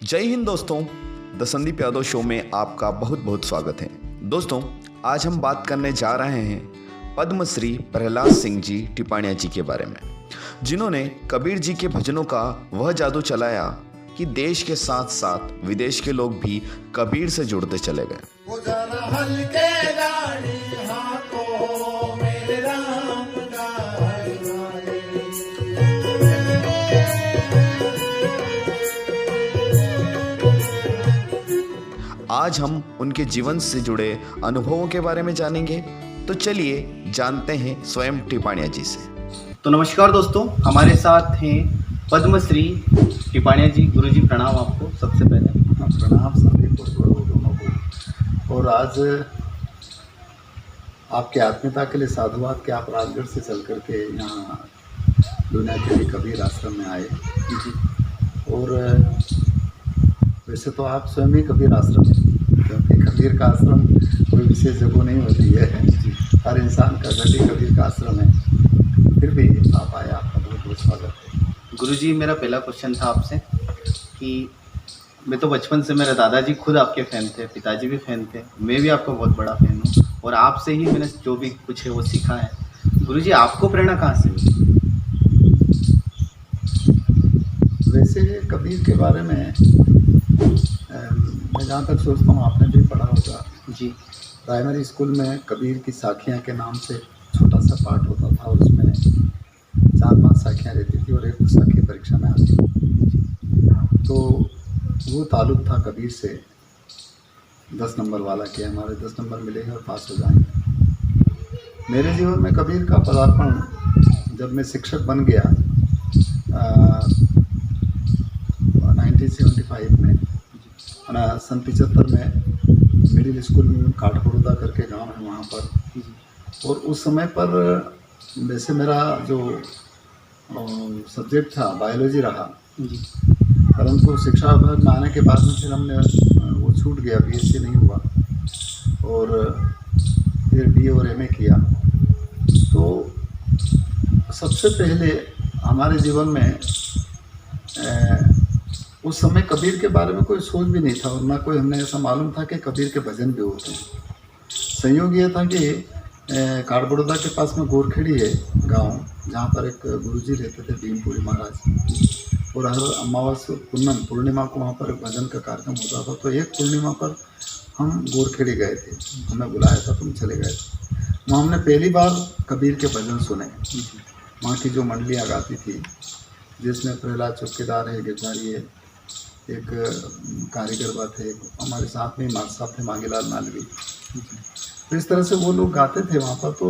जय हिंद दोस्तों। The Sandeep Yadav show में आपका बहुत बहुत स्वागत है। दोस्तों, आज हम बात करने जा रहे हैं पद्मश्री प्रहलाद सिंह जी टिपाणिया जी के बारे में, जिन्होंने कबीर जी के भजनों का वह जादू चलाया कि देश के साथ साथ विदेश के लोग भी कबीर से जुड़ते चले गए। आज हम उनके जीवन से जुड़े अनुभवों के बारे में जानेंगे, तो चलिए जानते हैं स्वयं टिपाणिया जी से। तो नमस्कार दोस्तों, हमारे साथ हैं पद्मश्री टिपाणिया जी। गुरुजी प्रणाम आपको सबसे पहले। प्रणाम संदीप और गुरु दोनों को। और आज आपके आत्मीयता के लिए साधुवाद के आप राजगढ़ से चल करके यहाँ दुनिया के लिए कबीर आश्रम में आए जी। और वैसे तो आप स्वयं ही कबीर आश्रम है, क्योंकि कबीर का आश्रम कोई विशेष जगह नहीं होती है, हर इंसान का घर ही कबीर का आश्रम है। फिर भी आप आए, आपका बहुत बहुत स्वागत है। गुरुजी, मेरा पहला क्वेश्चन था आपसे कि मैं तो बचपन से, मेरे दादाजी खुद आपके फ़ैन थे, पिताजी भी फ़ैन थे, मैं भी आपका बहुत बड़ा फ़ैन हूँ और आपसे ही मैंने जो भी कुछ है वो सीखा है। गुरुजी, आपको प्रेरणा कहाँ से मिली? वैसे कबीर के बारे में मैं जहाँ तक सोचता हूँ, आपने भी पढ़ा होगा जी। प्राइमरी स्कूल में कबीर की साखियाँ के नाम से छोटा सा पाठ होता था और उसमें 4-5 साखियाँ रहती थी और एक साखी परीक्षा में आती थी। तो वो ताल्लुक़ था कबीर से 10 नंबर वाला कि हमारे 10 नंबर मिलेंगे और पास हो जाएंगे। मेरे जीवन में कबीर का पदार्पण जब मैं शिक्षक बन गया 1975 में, सन 75 में मिडिल स्कूल में काठगोरदा करके गांव है वहाँ पर। और उस समय पर वैसे मेरा जो सब्जेक्ट था बायोलॉजी रहा, परंतु शिक्षा विभाग में आने के बाद में फिर हमने वो छूट गया, बीएससी नहीं हुआ और फिर बीए और एमए किया। तो सबसे पहले हमारे जीवन में उस समय कबीर के बारे में कोई सोच भी नहीं था और ना कोई हमने ऐसा मालूम था कि कबीर के भजन भी होते हैं। संयोग ये था कि काठगोरदा के पास में गोरखेड़ी है गांव, जहाँ पर एक गुरुजी रहते थे भीमपुरी महाराज, और हर अमावस्या पूर्णिमा को वहाँ पर भजन का कार्यक्रम होता था। तो एक पूर्णिमा पर हम गोरखेड़ी गए थे, हमें बुलाया था, तुम चले गए थे। वहाँ हमने पहली बार कबीर के भजन सुने। वहाँ की जो मंडलियाँ गाती थी, जिसमें प्रहलाद चौकीदार है, गिरधारी है, एक कारीगर बात है, हमारे साथ में मास्टर साहब थे मांगीलाल मालवी। तो इस तरह से वो लोग गाते थे वहाँ पर। तो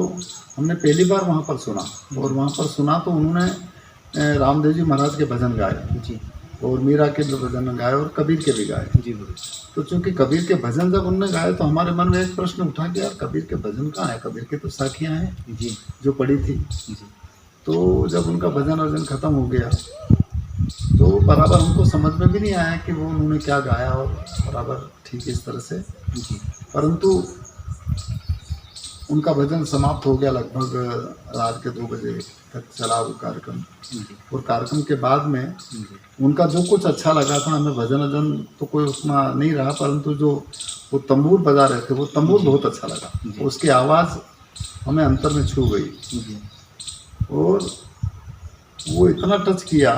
हमने पहली बार वहाँ पर सुना, और वहाँ पर सुना तो उन्होंने रामदेव जी महाराज के भजन गाए जी, और मीरा के भी भजन गाए और कबीर के भी गाए जी। तो चूँकि कबीर के भजन जब उन्होंने गाए तो हमारे मन में एक प्रश्न उठा कि यार कबीर के भजन कहाँ है, कबीर की तो साखियाँ हैं जी जो पढ़ी थी जी। तो जब उनका भजन अर्जन ख़त्म हो गया तो बराबर हमको समझ में भी नहीं आया कि वो उन्होंने क्या गाया, और बराबर ठीक इस तरह से जी। परंतु उनका भजन समाप्त हो गया, लगभग रात के 2 बजे तक चला वो कार्यक्रम। और कार्यक्रम के बाद में उनका जो कुछ अच्छा लगा था, हमें भजन अर्जन तो कोई उसमें नहीं रहा, परंतु जो वो तंबूर बजा रहे थे वो तंबूर बहुत अच्छा लगा, उसकी आवाज़ हमें अंतर में छू गई और वो इतना टच किया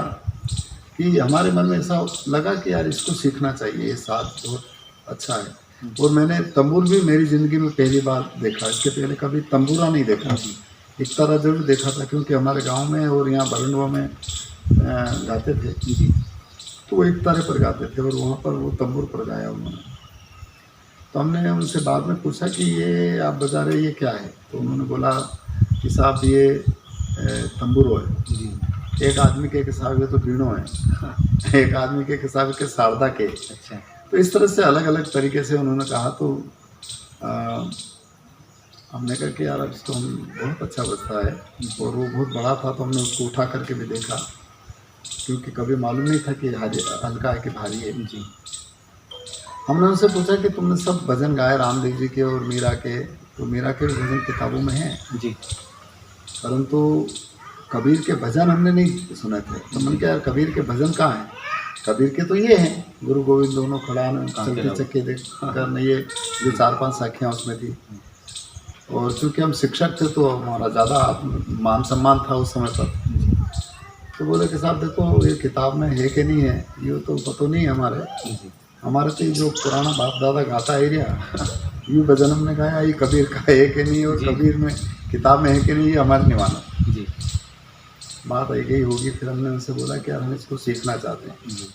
कि हमारे मन में ऐसा लगा कि यार इसको सीखना चाहिए, ये साथ बहुत अच्छा है। और मैंने तंबूर भी मेरी ज़िंदगी में पहली बार देखा, इसके पहले कभी तंबूरा नहीं देखा। एक तरह जरूर देखा था, क्योंकि हमारे गांव में और यहाँ बरंडवा में गाते थे जी, तो वो एक तरह पर गाते थे और वहाँ पर वो तंबूर पर गाया उन्होंने। तो हमने उनसे बाद में पूछा कि ये आप बजा रहे ये क्या है, तो उन्होंने बोला कि साहब ये तंबूरो है जी। एक आदमी के हिसाब तो बीणो है, एक आदमी के हिसाब के शारदा के। अच्छा। तो इस तरह से अलग अलग तरीके से उन्होंने कहा। तो हमने कहा कि यार इसको हम बहुत अच्छा बजता है, और वो बहुत बड़ा था तो हमने उसको उठा करके भी देखा, क्योंकि कभी मालूम नहीं था कि हल्का है कि भारी है जी। हमने उनसे पूछा कि तुमने सब भजन गाए रामदेव जी के और मीरा के, तो मीरा के भजन किताबों में हैं जी, परंतु कबीर के भजन हमने नहीं सुने थे। तो मैंने कहा यार कबीर के भजन कहाँ हैं, कबीर के तो ये हैं, गुरु गोविंद दोनों खड़ा न कांके चलते रहो। चक्के देख करने, ये जो 4-5 साखियाँ उसमें थी। और चूँकि हम शिक्षक थे तो हमारा ज़्यादा मान सम्मान था उस समय पर। तो बोले कि साहब देखो ये किताब में है कि नहीं है ये तो पता नहीं है हमारे तो ये जो पुराना बाप दादा गाता है एरिया यूँ भजन हमने गाया, ये कबीर का है कि नहीं और जी। कबीर में किताब में है कि नहीं, ये हमारे नहीं माना। जी बात आई गई होगी, फिर हमने उनसे बोला कि यार हम इसको सीखना चाहते हैं। जी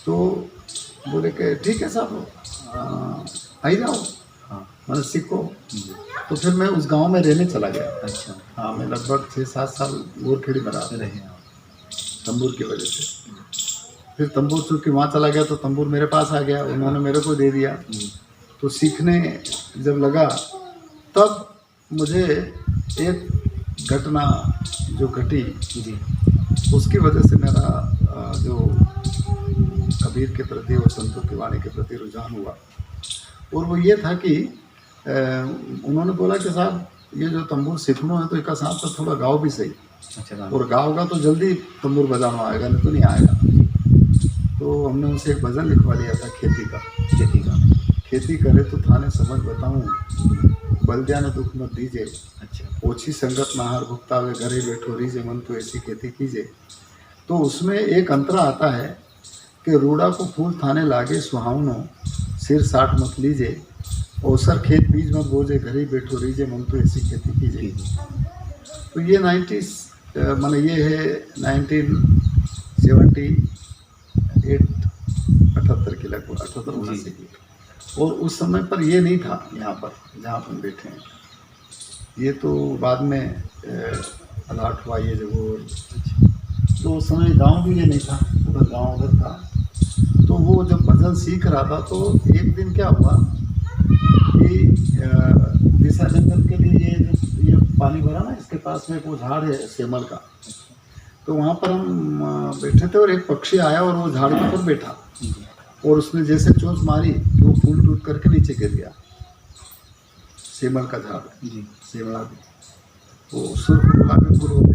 तो बोले कि ठीक है साहब आई जाओ, हाँ मैंने सीखो। जी तो फिर मैं उस गांव में रहने चला गया। अच्छा हाँ, मैं लगभग 6-7 साल गोरखेड़ी में रहा रहे आप। तंबूर की वजह से। फिर तंबूर चूँकि वहाँ चला गया तो तंबूर मेरे पास आ गया, उन्होंने मेरे को दे दिया। तो सीखने जब लगा तब मुझे एक घटना जो घटी जी उसकी वजह से मेरा जो कबीर के प्रति और संतों की वाणी के प्रति रुझान हुआ। और वो ये था कि उन्होंने बोला कि साहब ये जो तंबूर सीखना है तो एक साथ तो थोड़ा गाओ भी सही, अच्छा और गाओगा तो जल्दी तंबूर बजाना आएगा, नहीं तो नहीं आएगा। तो हमने उनसे एक भजन लिखवा लिया था खेती का। खेती करे तो थाने समझ बताऊं, बलदिया ने दुख मत दीजिए, अच्छा ओछी संगत नाहर भुगतावे, घरे बैठो रीजे मन तो ऐसी खेती कीजिए। तो उसमें एक अंतरा आता है कि रूड़ा को फूल थाने लागे सुहावनो, सिर साठ मत लीजिए, अवसर खेत बीज मत बोझे, घरे बैठो रीजे मन तो ऐसी खेती कीजिए। तो ये 90s माने ये है 1978 78 की लगभग 78-79 की। और उस समय पर ये नहीं था यहाँ पर जहाँ अपन बैठे हैं, ये तो बाद में अलाट हुआ ये जगह। तो उस समय गांव भी ये नहीं था, उधर गांव उधर था। तो वो जब भजन सीख रहा था तो एक दिन क्या हुआ कि दिशा जंगल के लिए ये पानी भरा ना, इसके पास में वो झाड़ है सेमल का। तो वहाँ पर हम बैठे थे और एक पक्षी आया और वो झाड़ के ऊपर बैठा और उसने जैसे चोंच मारी कि वो फूल टूट करके नीचे गिर गया। सेमल का झाड़, सेमला भी, वो सुर्ख गुलाबी फूल होते।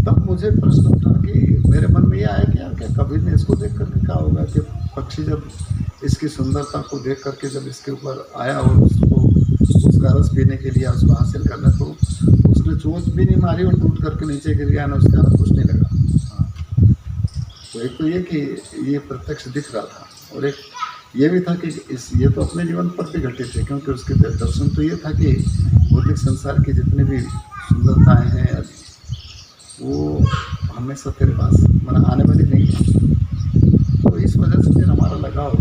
तब मुझे प्रश्न उठा कि मेरे मन में ये आया कि यार क्या कबीर ने इसको देख करके क्या होगा कि पक्षी जब इसकी सुंदरता को देख करके जब इसके ऊपर आया और उसको उसका रस पीने के लिए उसको हासिल करना, तो उसने चोंच भी नहीं मारी और टूट करके नीचे गिर गया ना, उसका कुछ नहीं लगा। तो एक तो ये कि ये प्रत्यक्ष दिख रहा था, और एक ये भी था कि ये तो अपने जीवन पर भी घटित है, क्योंकि उसके दर्शन तो ये था कि भौतिक संसार की जितनी भी सुंदरताएं हैं वो हमेशा तेरे पास माना आने वाली नहीं है। तो इस वजह से फिर हमारा लगाव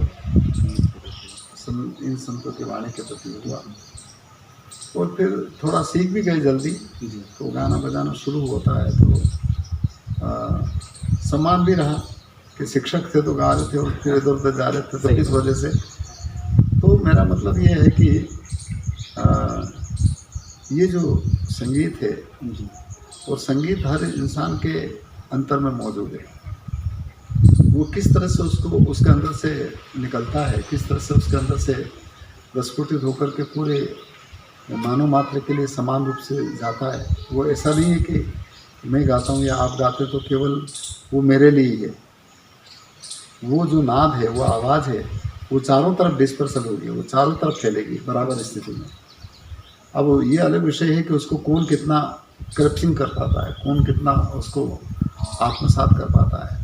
इन संतों की वाणी के प्रति हुआ, और फिर थोड़ा सीख भी गए जल्दी। तो गाना बजाना शुरू होता है तो सम्मान भी रहा कि शिक्षक थे तो गा रहे थे और फिर इधर उधर जा रहे थे, तो इस वजह से। तो मेरा मतलब ये है कि ये जो संगीत है और संगीत हर इंसान के अंतर में मौजूद है, वो किस तरह से उसको उसके अंदर से निकलता है, किस तरह से उसके अंदर से प्रस्फुटित होकर के पूरे मानव मात्र के लिए समान रूप से जाता है। वो ऐसा नहीं है कि मैं गाता हूँ या आप गाते तो केवल वो मेरे लिए ही है। वो जो नाद है, वो आवाज़ है, वो चारों तरफ डिस्पर्सल होगी, वो चारों तरफ फैलेगी बराबर स्थिति में। अब ये अलग विषय है कि उसको कौन कितना करप्शन कर पाता है, कौन कितना उसको आत्मसात कर पाता है।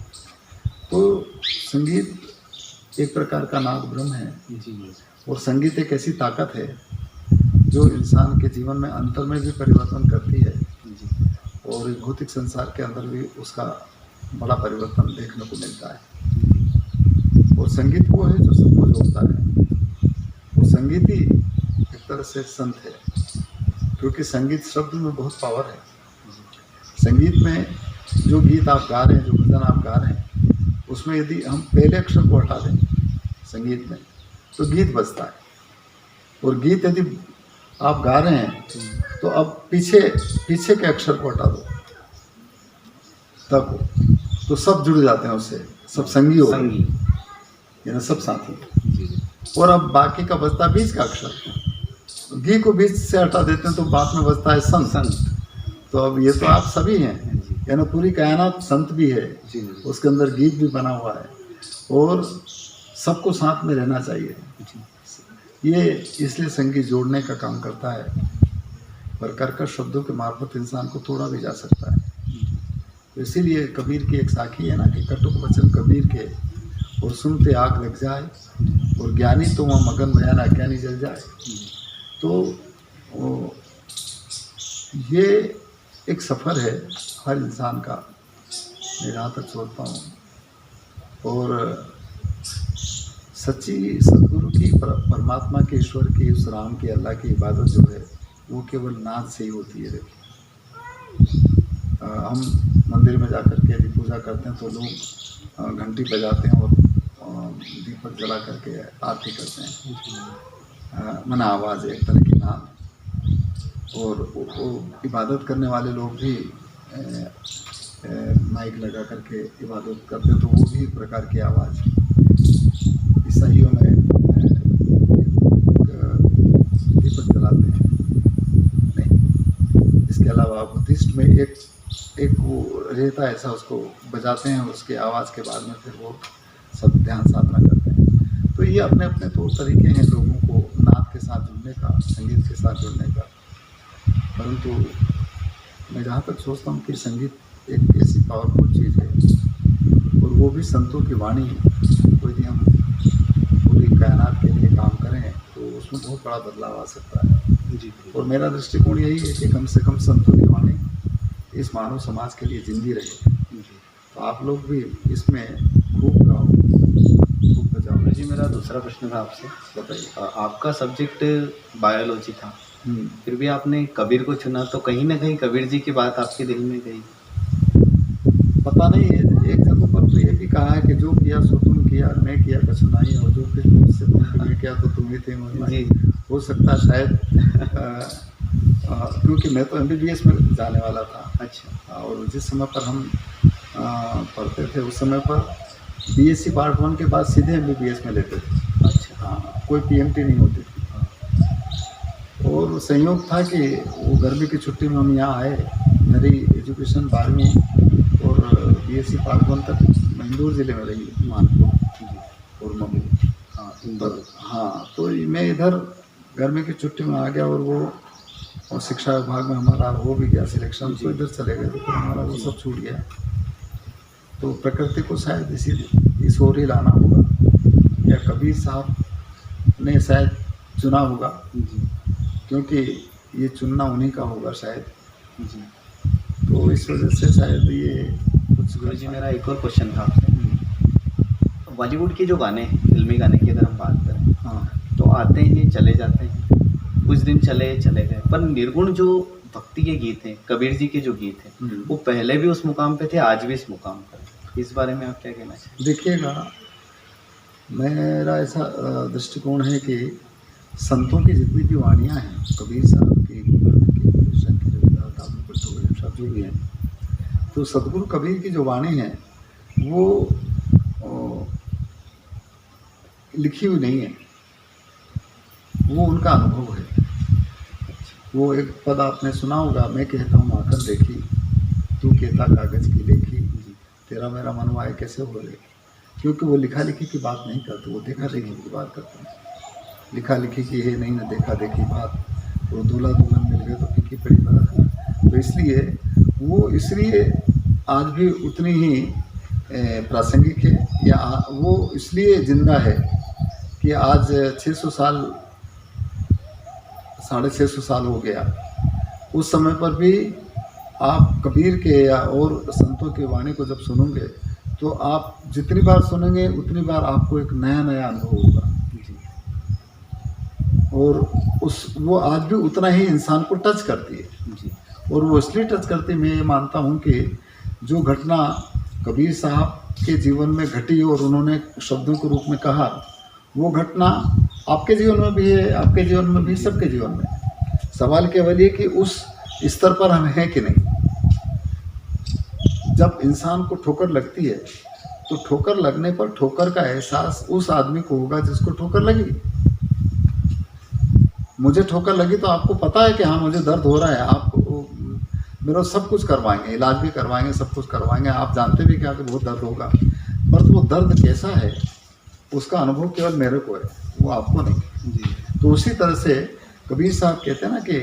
तो संगीत एक प्रकार का नाद ब्रह्म है, और संगीत एक ऐसी ताकत है जो इंसान के जीवन में अंतर में भी परिवर्तन करती है, और भौतिक संसार के अंदर भी उसका बड़ा परिवर्तन देखने को मिलता है। और संगीत वो है जो सबको जोड़ता है, वो संगीत ही एक तरह से संत है, क्योंकि संगीत शब्द में बहुत पावर है। संगीत में जो गीत आप गा रहे हैं, जो भजन आप गा रहे हैं, उसमें यदि हम पहले अक्षर को हटा दें संगीत में तो गीत बजता है, और गीत यदि आप गा रहे हैं तो अब पीछे के अक्षर को हटा दो तब, तो सब जुड़ जाते हैं उससे, सब संगी हो गए, यानी सब साथी। और अब बाकी का बजता है बीच का अक्षर, गी को बीच से हटा देते हैं तो बाद में बजता है संत। तो अब ये तो आप सभी हैं, यानी पूरी कायनात संत भी है, जी उसके अंदर गीत भी बना हुआ है, और सबको साथ में रहना चाहिए। जी ये इसलिए संगीत जोड़ने का काम करता है, पर कर्कश शब्दों के मार्फत इंसान को तोड़ा भी जा सकता है। तो इसीलिए कबीर की एक साखी है ना कि कटुक वचन कबीर के और सुनते आग लग जाए, और ज्ञानी तो वहाँ मगन बयान अज्ञानी जल जाए। तो ये एक सफ़र है हर इंसान का, मैं जहाँ तक सोचता हूँ। और सच्ची सदगुरु की परमात्मा के ईश्वर की उस राम की अल्लाह की इबादत जो है वो केवल नाद से ही होती है। देखिए हम मंदिर में जाकर के यदि पूजा करते हैं तो लोग घंटी बजाते हैं और दीपक जला करके आरती करते हैं, मना आवाज़ है, एक तरह की नाद है। और वो इबादत करने वाले लोग भी माइक लगा करके इबादत करते हैं, तो वो भी एक प्रकार की आवाज़ है। ईसाइयों में दीपक जलाते हैं, नहीं, इसके अलावा बुद्धिस्ट में एक वो रहता है ऐसा, उसको बजाते हैं, उसके आवाज़ के बाद में फिर वो सब ध्यान साधना करते हैं। तो ये अपने अपने तौर तरीके हैं लोगों को नाद के साथ जुड़ने का, संगीत के साथ जुड़ने का। परंतु मैं जहाँ तक सोचता हूँ कि संगीत एक ऐसी पावरफुल चीज़ है, और वो भी संतों की वाणी है। तो यदि हम पूरी कायनात के लिए काम करें तो उसमें बहुत बड़ा बदलाव आ सकता है। जी और मेरा दृष्टिकोण यही है कि कम से कम संतों की वाणी इस मानव समाज के लिए जिंदी रहे। तो आप लोग भी इसमें खूब गाओ, खूब बजाओ। जी मेरा दूसरा प्रश्न था आपसे, बताइए। आपका सब्जेक्ट बायोलॉजी था, फिर भी आपने कबीर को चुना, तो कहीं ना कहीं कबीर जी की बात आपके दिल में गई? पता नहीं, एक जगह पर तो ये भी कहा है कि जो किया सो तुम किया, मैं किया कछु नहीं, और जो फिर मुझसे तुमने किया तो तुम ही थे जी हो सकता है शायद क्योंकि मैं तो MBBS में जाने वाला था। अच्छा। और जिस समय पर हम पढ़ते थे उस समय पर BSc पार्ट 1 के बाद सीधे MBBS में लेते थे। अच्छा। हाँ, कोई PMT नहीं होती थी। और संयोग था कि वो गर्मी की छुट्टी में हम यहाँ आए, मेरी एजुकेशन 12वीं और BSc पार्ट 1 तक मैं इंदौर ज़िले में रही, मानपुर और मम्मी। हाँ इंदौर। हाँ, तो मैं इधर गर्मी की छुट्टी में आ गया, और वो और शिक्षा विभाग में हमारा हो भी गया सिलेक्शन, तो इधर चले गए, तो फिर हमारा वो सब छूट गया। तो प्रकृति को शायद इस ओर ही लाना होगा, या कबीर साहब ने शायद चुना होगा, क्योंकि ये चुनना उन्हीं का होगा शायद। जी। तो इस वजह से शायद ये कुछ। गुरु जी मेरा एक और क्वेश्चन था आपसे, बॉलीवुड के जो गाने हैं, फिल्मी गाने की अगर हम बात करें, हाँ, तो आते हैं चले जाते हैं, कुछ दिन चले गए, पर निर्गुण जो भक्ति के गीत हैं, कबीर जी के जो गीत हैं, वो पहले भी उस मुकाम पे थे, आज भी इस मुकाम पर। इस बारे में आप क्या कहना चाहेंगे? देखिएगा, मेरा ऐसा दृष्टिकोण है कि संतों की जितनी भी वाणियाँ हैं, कबीर साहब की, कृष्ण की, रविदास साहब जो भी हैं, तो सदगुरु कबीर की जो वाणी है वो लिखी हुई नहीं है, वो उनका अनुभव है। वो एक पद आपने सुना होगा, मैं कहता हूँ आकर देखी, तू कहता कागज की लेखी, तेरा मेरा मनवाए कैसे हो रे। क्योंकि वो लिखा लिखी की बात नहीं करते, वो देखा देखी की बात करते हैं। लिखा लिखी की है नहीं, ना देखा देखी बात, वो दूल्हा दुल्हन मिल गए तो फीकी पड़ी बात। तो इसलिए आज भी उतनी ही प्रासंगिक है, या वो इसलिए जिंदा है कि आज 600 साल 650 साल हो गया। उस समय पर भी आप कबीर के या और संतों की वाणी को जब सुनोगे तो आप जितनी बार सुनेंगे उतनी बार आपको एक नया नया अनुभव होगा। और वो आज भी उतना ही इंसान को टच करती है जी। और वो इसलिए टच करती है, मैं ये मानता हूँ कि जो घटना कबीर साहब के जीवन में घटी और उन्होंने शब्दों के रूप में कहा, वो घटना आपके जीवन में भी है, आपके जीवन में भी, सबके जीवन में। सवाल केवल ये कि उस स्तर पर हम हैं कि नहीं। जब इंसान को ठोकर लगती है तो ठोकर लगने पर ठोकर का एहसास उस आदमी को होगा जिसको ठोकर लगी। मुझे ठोकर लगी तो आपको पता है कि हाँ मुझे दर्द हो रहा है, आप मेरा सब कुछ करवाएंगे, इलाज भी करवाएंगे, सब कुछ करवाएंगे, आप जानते भी क्या कि बहुत दर्द होगा, पर वो दर्द कैसा है उसका अनुभव केवल मेरे को है, वो आपको नहीं। जी तो उसी तरह से कबीर साहब कहते हैं ना कि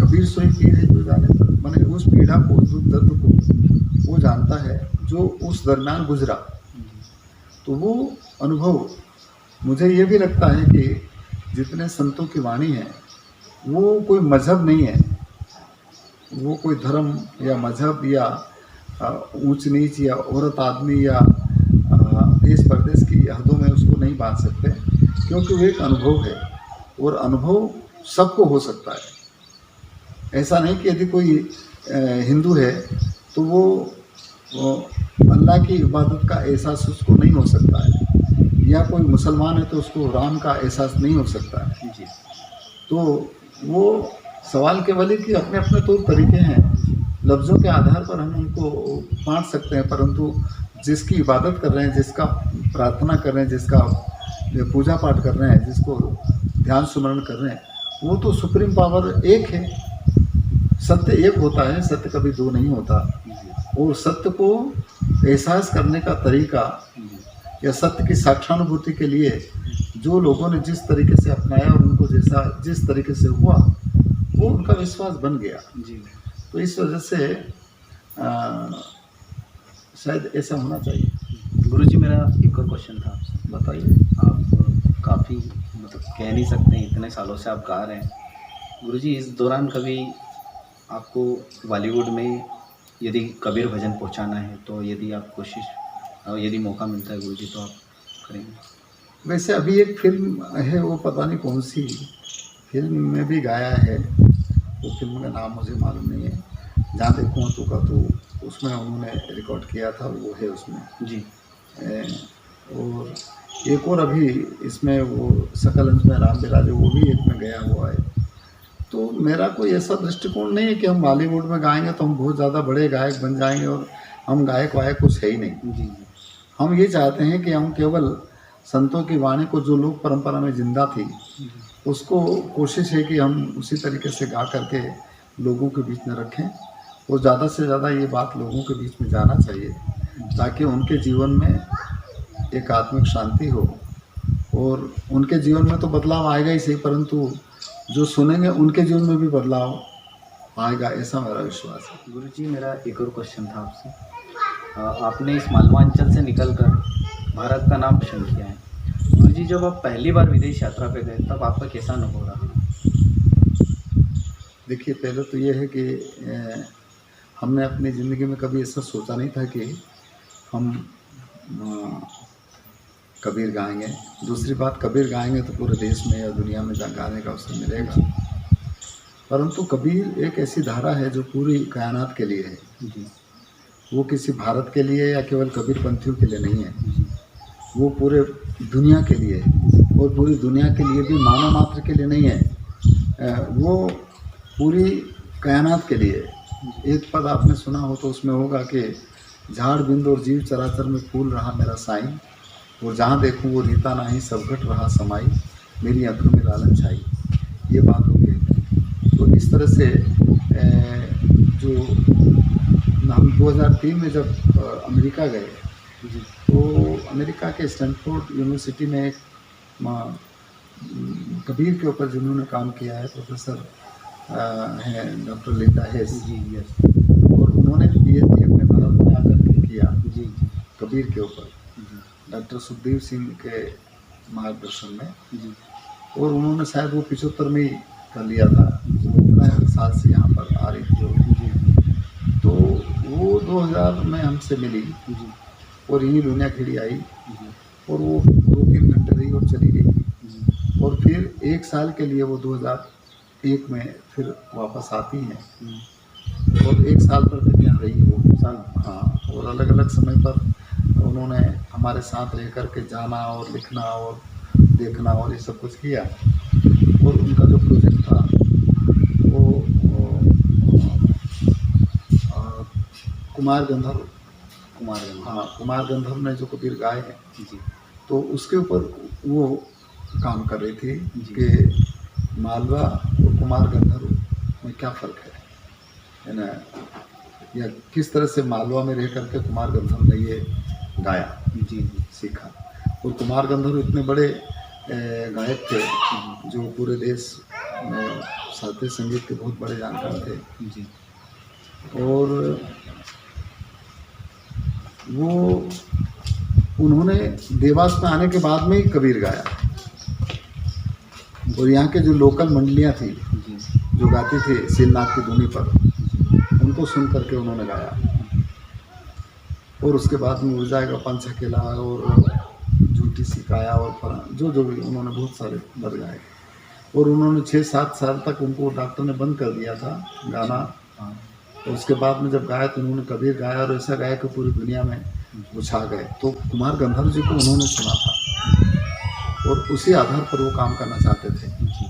कबीर सोई पीड़े जो जाने पर, माने उस पीड़ा को, उस दर्द को वो जानता है जो उस दरम्यान गुजरा। तो वो अनुभव मुझे ये भी लगता है कि जितने संतों की वाणी है वो कोई मजहब नहीं है, वो कोई धर्म या मजहब या ऊंच नीच या औरत आदमी या देश प्रदेश की हदों में उसको नहीं बांध सकते, क्योंकि वो एक अनुभव है और अनुभव सबको हो सकता है। ऐसा नहीं कि यदि कोई हिंदू है तो वो अल्लाह की इबादत का एहसास उसको नहीं हो सकता है, या कोई मुसलमान है तो उसको राम का एहसास नहीं हो सकता है। जी तो वो सवाल केवल है कि अपने अपने तौर तरीके हैं, लफ्ज़ों के आधार पर हम उनको बांट सकते हैं, परंतु जिसकी इबादत कर रहे हैं, जिसका प्रार्थना कर रहे हैं, जिसका पूजा पाठ कर रहे हैं, जिसको ध्यान सुमरण कर रहे हैं, वो तो सुप्रीम पावर एक है। सत्य एक होता है, सत्य कभी दो नहीं होता। और सत्य को एहसास करने का तरीका या सत्य की साक्षानुभूति के लिए जो लोगों ने जिस तरीके से अपनाया और उनको जैसा जिस तरीके से हुआ वो उनका विश्वास बन गया। जी तो इस वजह से शायद ऐसा होना चाहिए। गुरुजी, मेरा एक और क्वेश्चन था आपसे। बताइए। आप काफ़ी मतलब कह नहीं सकते हैं, इतने सालों से आप गा रहे हैं। गुरुजी, इस दौरान कभी आपको बॉलीवुड में यदि कबीर भजन पहुंचाना है तो यदि आप कोशिश और यदि मौका मिलता है गुरुजी तो आप करेंगे? वैसे अभी एक फिल्म है, वो पता नहीं कौन सी फिल्म में भी गाया है, वो फिल्म का नाम मुझे मालूम नहीं है, जहाँ देखूँ तो का तो उसमें उन्होंने रिकॉर्ड किया था, वो है उसमें। जी और एक और अभी इसमें वो सकल अंश में राम बिराजे, वो भी एक में गया हुआ है। तो मेरा कोई ऐसा दृष्टिकोण नहीं है कि हम बॉलीवुड में गाएंगे तो हम बहुत ज़्यादा बड़े गायक बन जाएंगे और हम गायक वायक कुछ है ही नहीं। जी हम ये चाहते हैं कि हम केवल संतों की वाणी को जो लोक परंपरा में जिंदा थी उसको कोशिश है कि हम उसी तरीके से गा करके लोगों के बीच में रखें, और ज़्यादा से ज़्यादा ये बात लोगों के बीच में जाना चाहिए ताकि उनके जीवन में एक आत्मिक शांति हो, और उनके जीवन में तो बदलाव आएगा ही सही, परंतु जो सुनेंगे उनके जीवन में भी बदलाव आएगा, ऐसा मेरा विश्वास है। गुरुजी, मेरा एक और क्वेश्चन था आपसे। आपने इस मालवांचल से निकलकर भारत का नाम रोशन किया है। गुरुजी, जब आप पहली बार विदेश यात्रा पे गए तब आपका कैसा अनुभव रहा? देखिए, पहले तो ये है कि हमने अपनी ज़िंदगी में कभी ऐसा सोचा नहीं था कि हम कबीर गाएंगे। दूसरी बात, कबीर गाएंगे तो पूरे देश में या दुनिया में गाने का अवसर मिलेगा, परंतु कबीर एक ऐसी धारा है जो पूरी कायनात के लिए है। जी वो किसी भारत के लिए या केवल कबीर पंथियों के लिए नहीं है, वो पूरे दुनिया के लिए है, और पूरी दुनिया के लिए भी मानव मात्र के लिए नहीं है, वो पूरी कायनात के लिए। एक पद आपने सुना हो तो उसमें होगा कि झाड़ बिंद और जीव चराचर में फूल रहा मेरा साईं, और जहाँ देखूँ वो रीता नाही सब घट रहा समाई, मेरी आंखों में लालन छाई। ये बात हो गई। तो इस तरह से जो हम 2003 में जब अमेरिका गए तो अमेरिका के स्टैनफोर्ड यूनिवर्सिटी में एक कबीर के ऊपर जिन्होंने काम किया है, प्रोफेसर हैं डॉक्टर लिंडा हेस जी यस और उन्होंने पीएचडी अपने भारत में आकर के किया जी कबीर के ऊपर, डॉक्टर सुखदेव सिंह के मार्गदर्शन में। जी और उन्होंने शायद वो 75 में ही कर लिया था, वो इतना साल से यहाँ पर आ रही थी। तो वो 2000 में हमसे मिली जी और यहीं दुनिया खिड़ी आई, जी और वो 2-3 घंटे रही और चली गई। और फिर 1 साल के लिए वो 2001 में फिर वापस आती हैं, और 1 साल पर फिर यहाँ रही वो साल। हाँ, और अलग अलग समय पर उन्होंने हमारे साथ रह कर के जाना और लिखना और देखना और ये सब कुछ किया। और उनका जो प्रोजेक्ट था वो कुमार गंधर्व, हाँ कुमार गंधर्व ने जो कबीर गाए हैं जी तो उसके ऊपर वो काम कर रही थी जी। कि मालवा और कुमार गंधर्व में क्या फ़र्क है। है ना, या किस तरह से मालवा में रह करके कुमार गंधर्व ने ये गाया, जी जी सीखा। और कुमार गंधर्व इतने बड़े गायक थे जो पूरे देश में शास्त्रीय संगीत के बहुत बड़े जानकार थे। जी और वो उन्होंने देवास में आने के बाद में ही कबीर गाया। और यहाँ के जो लोकल मंडलियाँ थी जी जो गाती थी सीलनाथ की धुनी पर, उनको सुन करके उन्होंने गाया। और उसके बाद में ऊर्जा का पंच अकेला और झूठी सिकाया और जो जो भी उन्होंने बहुत सारे पद गाए। और उन्होंने 6-7 साल तक उनको डॉक्टर ने बंद कर दिया था गाना। हाँ और उसके बाद में जब गाया तो उन्होंने कबीर गाया और ऐसा गाया कि पूरी दुनिया में वो छा गए। तो कुमार गंधर्व जी को उन्होंने सुना था और उसी आधार पर वो काम करना चाहते थे। जी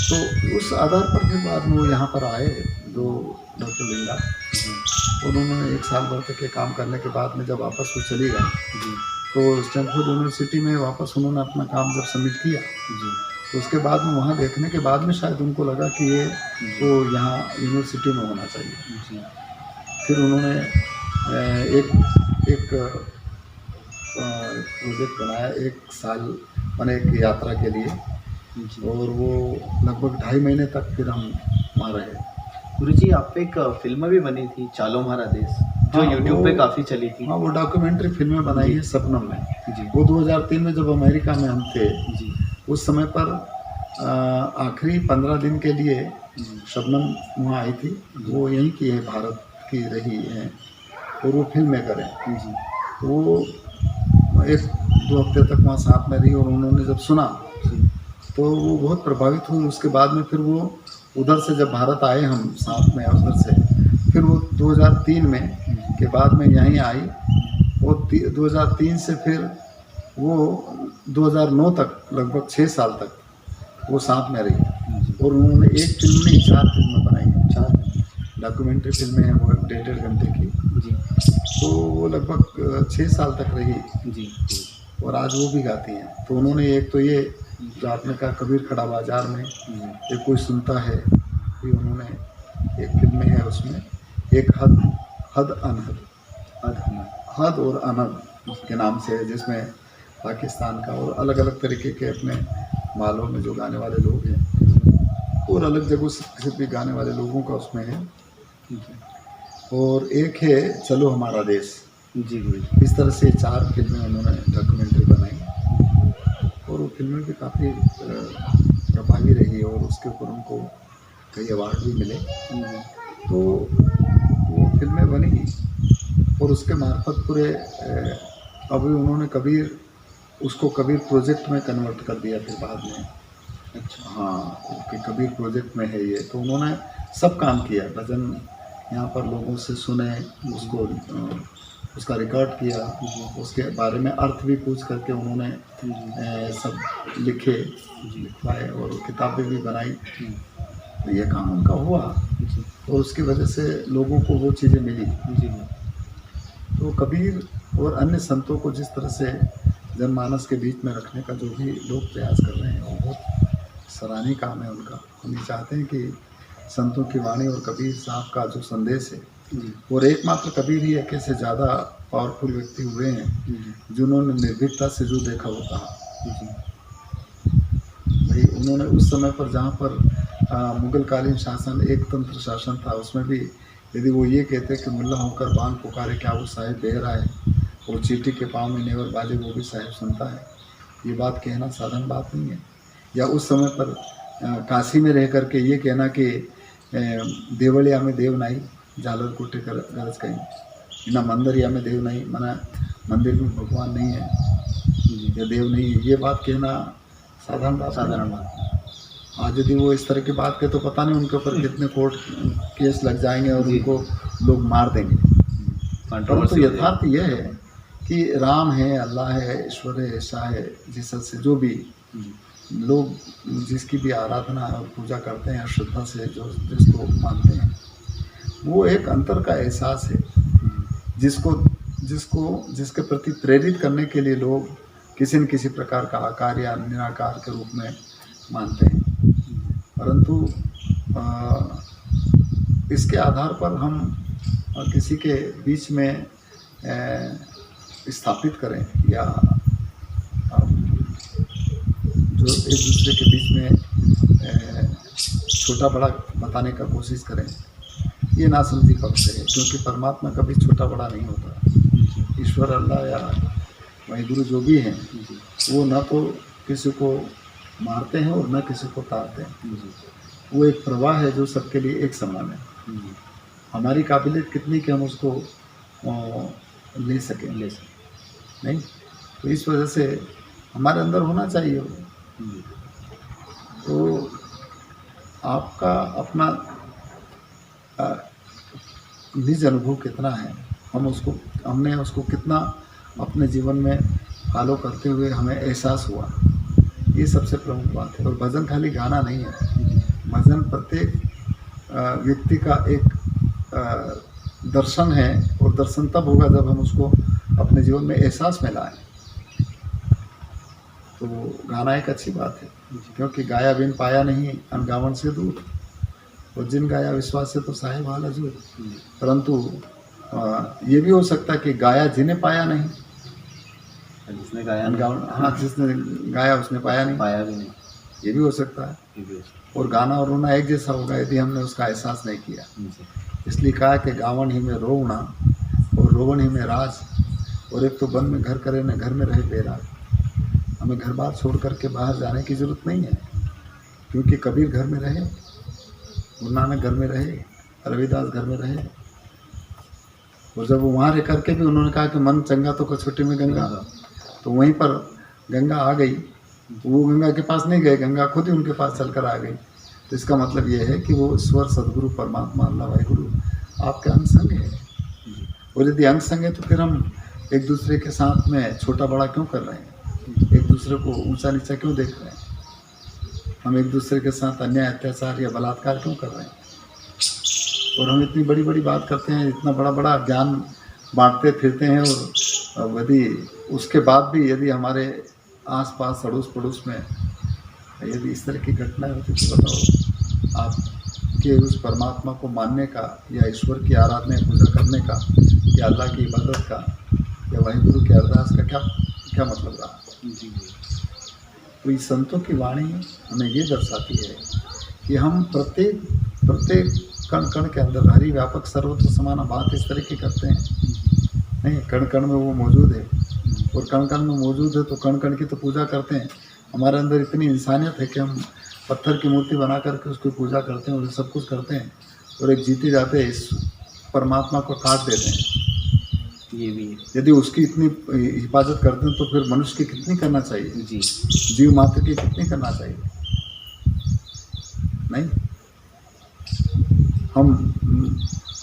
तो उस आधार पर फिर बाद में वो यहाँ पर आए दो डॉक्टर लिंगा। उन्होंने 1 साल भर तक के काम करने के बाद में जब वापस वो चली गए जी तो स्टैनफोर्ड यूनिवर्सिटी में वापस उन्होंने अपना काम जब सबमिट किया जी तो उसके बाद में वहाँ देखने के बाद में शायद उनको लगा कि ये तो यहाँ यूनिवर्सिटी में होना चाहिए। जी फिर उन्होंने एक प्रोजेक्ट बनाया 1 साल मैंने एक यात्रा के लिए। जी और वो लगभग 2.5 महीने तक फिर हम वहाँ रहे। गुरुजी, आप पे एक फिल्म भी बनी थी चालो हमारा देश, जो हाँ, यूट्यूब वो- पे काफ़ी चली थी। हाँ, वो डॉक्यूमेंट्री फिल्में बनाई है सपनम में। जी वो 2003 में जब अमेरिका में हम थे जी उस समय पर आखिरी 15 दिन के लिए जी शबनम वहाँ आई थी। वो यहीं की है, भारत की रही है और वो फिल्म मेकर है। जी वो 1-2 हफ्ते तक वहाँ साथ में रही और उन्होंने जब सुना जी तो वो बहुत प्रभावित हुई। उसके बाद में फिर वो उधर से जब भारत आए हम साथ में उधर से, फिर वो 2003 में के बाद में यहीं आई और 2003 से फिर वो 2009 तक लगभग 6 साल तक वो साथ में रही। और उन्होंने एक फिल्म नहीं 4 फिल्में बनाई हैं। 4 डॉक्यूमेंट्री फिल्में हैं वो 1.5 घंटे की। जी तो वो लगभग 6 साल तक रही जी और आज वो भी गाती हैं। तो उन्होंने एक तो ये जो आपने कहा कबीर खड़ा बाजार में एक कोई सुनता है, ये उन्होंने एक फिल्म में है उसमें एक हद अनहद, हद और अनहद के नाम से है, जिसमें पाकिस्तान का और अलग अलग तरीके के अपने मालों में जो गाने वाले लोग हैं और अलग जगहों से भी गाने वाले लोगों का उसमें है। और एक है चलो हमारा देश। जी गुरुजी। इस तरह से 4 फिल्में उन्होंने डॉक्यूमेंट्री बनाई और वो फिल्में भी काफ़ी प्रभावी रही और उसके ऊपर उनको कई अवार्ड भी मिले। तो वो फिल्में बनी और उसके मार्फत पूरे अभी उन्होंने कबीर उसको कबीर प्रोजेक्ट में कन्वर्ट कर दिया फिर बाद में। अच्छा हाँ, कि कबीर प्रोजेक्ट में है ये। तो उन्होंने सब काम किया, भजन यहाँ पर लोगों से सुने, उसको उसका रिकॉर्ड किया, उसके बारे में अर्थ भी पूछ करके उन्होंने सब लिखवाए और किताबें भी बनाई। तो ये काम उनका हुआ और उसकी वजह से लोगों को वो चीज़ें मिली। जी तो कबीर और अन्य संतों को जिस तरह से जनमानस के बीच में रखने का जो भी लोग प्रयास कर रहे हैं वो बहुत सराहनीय काम है उनका। हम ये चाहते हैं कि संतों की वाणी और कबीर साहब का जो संदेश है, और एकमात्र कबीर ही एक ऐसे ज़्यादा पावरफुल व्यक्ति हुए हैं जिन्होंने निर्भीकता से जो देखा वो कहा। भाई उन्होंने उस समय पर जहाँ पर मुगलकालीन शासन एक तंत्र शासन था, उसमें भी यदि वो ये कहते कि मुल्ला होकर बांग पुकारे क्या वो साहिब बह रहा है, और चींटी के पाँव में नेवर बाजे वो भी साहिब सुनता है, ये बात कहना साधारण बात नहीं है। या उस समय पर काशी में रह करके ये कहना कि देवलिया में देव नहीं झालर कुटे कर गरज कहीं ना, मंदिरिया में देव नहीं मना मंदिर में भगवान नहीं है या देव नहीं है, ये बात कहना साधारण बात। आज यदि वो इस तरह की बात कहे तो पता नहीं उनके ऊपर कितने कोर्ट केस लग जाएंगे और उनको लोग मार देंगे। परंतु यथार्थ यह है कि राम है, अल्लाह है, ईश्वर है, ऐसा है, जीसस से जो भी लोग जिसकी भी आराधना और पूजा करते हैं श्रद्धा से जो जिसको मानते हैं, वो एक अंतर का एहसास है जिसके प्रति प्रेरित करने के लिए लोग किसी न किसी प्रकार का आकार या निराकार के रूप में मानते हैं। परंतु इसके आधार पर हम किसी के बीच में स्थापित करें या जो एक दूसरे के बीच में छोटा बड़ा बताने का कोशिश करें, ये नासमझी कब से है, क्योंकि परमात्मा कभी छोटा बड़ा नहीं होता। ईश्वर अल्लाह या वाहिगुरु जो भी हैं वो न तो किसी को मारते हैं और न किसी को तारते हैं। वो एक प्रवाह है जो सबके लिए एक समान है। हमारी काबिलियत कितनी कि हम उसको ले सकें नहीं, तो इस वजह से हमारे अंदर होना चाहिए वो। तो आपका अपना निज अनुभव कितना है, हमने उसको कितना अपने जीवन में फॉलो करते हुए हमें एहसास हुआ, ये सबसे प्रमुख बात है। और भजन खाली गाना नहीं है, भजन प्रत्येक व्यक्ति का एक दर्शन है, और दर्शन तब होगा जब हम उसको अपने जीवन में एहसास में लाएं। तो गाना एक अच्छी बात है, क्योंकि गाया बिन पाया नहीं अनगावन से दूर, और जिन गाया विश्वास से तो साहिब हाल हजूर। परंतु ये भी हो सकता है कि गाया जिन्हें पाया नहीं, जिसने गाया अनगावन, हाँ जिसने गाया उसने पाया नहीं, पाया भी नहीं, ये भी हो सकता है। और गाना और रोना एक जैसा होगा यदि हमने उसका एहसास नहीं किया। इसलिए कहा कि गावन ही में रोवना और रोवन ही में राज, और एक तो वन में घर करे न घर में रहे बेराज। हमें घर बार छोड़ करके बाहर जाने की ज़रूरत नहीं है, क्योंकि कबीर घर में रहे, गुरु नानक घर में रहे, रविदास घर में रहे, और जब वो वहाँ रह करके भी उन्होंने कहा कि मन चंगा तो कसौटी में गंगा, तो वहीं पर गंगा आ गई। वो गंगा के पास नहीं गए, गंगा खुद ही उनके पास चलकर आ गई। तो इसका मतलब ये है कि वो ईश्वर सदगुरु परमात्मा अल्लाह वाहिगुरु आपके अंग संग है। और यदि अंग संग है तो फिर हम एक दूसरे के साथ में छोटा बड़ा क्यों कर रहे हैं, एक दूसरे को ऊंचा नीचा क्यों देख रहे हैं, हम एक दूसरे के साथ अन्याय अत्याचार या बलात्कार क्यों कर रहे हैं। और हम इतनी बड़ी बड़ी बात करते हैं, इतना बड़ा बड़ा ज्ञान बांटते फिरते हैं, और यदि उसके बाद भी यदि हमारे आसपास अड़ोस पड़ोस में यदि इस तरह की घटनाएं होती तो बताओ आपके उस परमात्मा को मानने का, या ईश्वर की आराधना पूजा करने का, या अल्लाह की इबादत का, या वाहिगुरु की अरदास का क्या मतलब रहा। तो इस संतों की वाणी हमें ये दर्शाती है कि हम प्रत्येक कण कण के अंदर हरि व्यापक सर्वत्र समान बात इस तरह की करते हैं नहीं, कण कण में वो मौजूद है, और कण कण में मौजूद है तो कण कण की तो पूजा करते हैं। हमारे अंदर इतनी इंसानियत है कि हम पत्थर की मूर्ति बना करके उसकी पूजा करते हैं और सब कुछ करते हैं, और एक जीते जाते इस परमात्मा को काट देते हैं। ये भी है। यदि उसकी इतनी हिफाजत करते हैं तो फिर मनुष्य की कितनी करना चाहिए, जी, जीव मात्र की कितनी करना चाहिए। नहीं, हम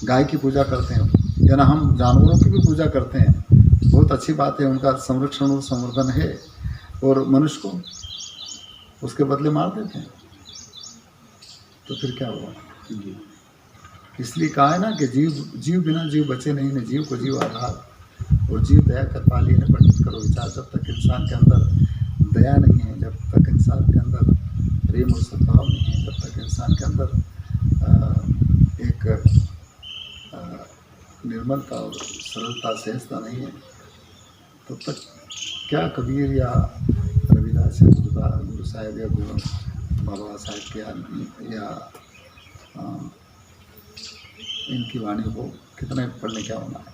गाय की पूजा करते हैं, या ना हम जानवरों की भी पूजा करते हैं, बहुत अच्छी बात है, उनका संरक्षण और संवर्धन है, और मनुष्य को उसके बदले मार देते हैं, तो फिर क्या हुआ। जी, इसलिए कहा है ना कि जीव बिना जीव बचे नहीं, न जीव को जीव आधार, और जीव दया कर पाली न पंडित करो विचार। जब तक इंसान के अंदर दया नहीं है, जब तक इंसान के अंदर प्रेम और सद्भाव नहीं है, जब तक इंसान के अंदर एक निर्मलता और सरलता सहजता नहीं है, तब तक क्या कबीर या रविदास या गुरु साहिब या गुरु बाबा साहिब के या इनकी वाणी को कितने पढ़ने क्या होना है।